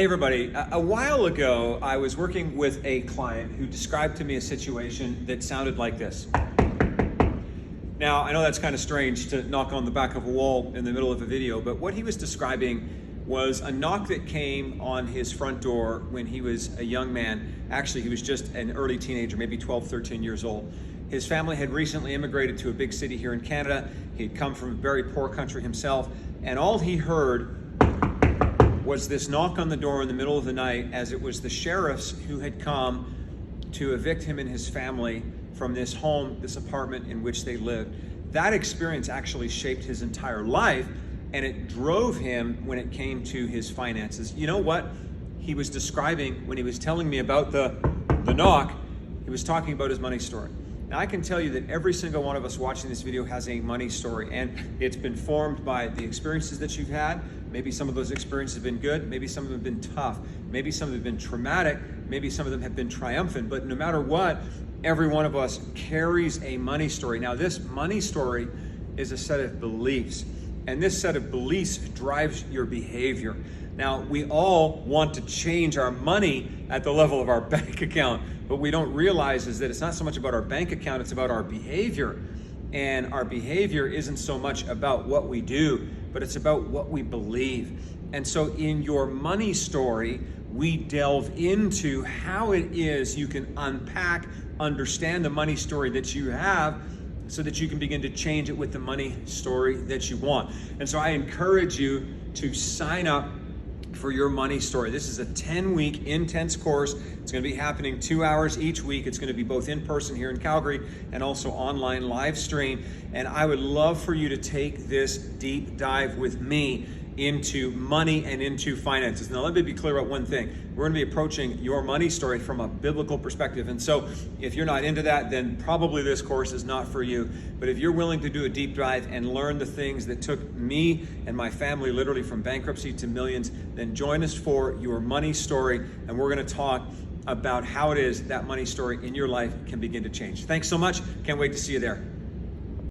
Hey everybody, a while ago I was working with a client who described to me a situation that sounded like this. Now I know that's kind of strange to knock on the back of a wall in the middle of a video, but what he was describing was a knock that came on his front door when he was a young man. Actually, he was just an early teenager, maybe 12, 13 years old. His family had recently immigrated to a big city here in Canada. He'd come from a very poor country himself, and all he heard was this knock on the door in the middle of the night, as it was the sheriffs who had come to evict him and his family from this home, this apartment in which they lived. That experience actually shaped his entire life, and it drove him when it came to his finances. You know what he was describing when he was telling me about the knock? He was talking about his money story. Now I can tell you that every single one of us watching this video has a money story, and it's been formed by the experiences that you've had. Maybe some of those experiences have been good, maybe some of them have been tough, maybe some of them have been traumatic, maybe some of them have been triumphant, but no matter what, every one of us carries a money story. Now this money story is a set of beliefs, and this set of beliefs drives your behavior. Now we all want to change our money at the level of our bank account. What we don't realize is that it's not so much about our bank account, it's about our behavior. And our behavior isn't so much about what we do, but it's about what we believe. And so in your money story, we delve into how it is you can unpack, understand the money story that you have, so that you can begin to change it with the money story that you want. And so I encourage you to sign up for your money story. This is a 10-week intense course. It's going to be happening 2 hours each week. It's going to be both in person here in Calgary and also online live stream. And I would love for you to take this deep dive with me into money and into finances. Now let me be clear about one thing. We're going to be approaching your money story from a biblical perspective. And so if you're not into that, then probably this course is not for you. But if you're willing to do a deep dive and learn the things that took me and my family literally from bankruptcy to millions, then join us for your money story. And we're going to talk about how it is that money story in your life can begin to change. Thanks so much. Can't wait to see you there.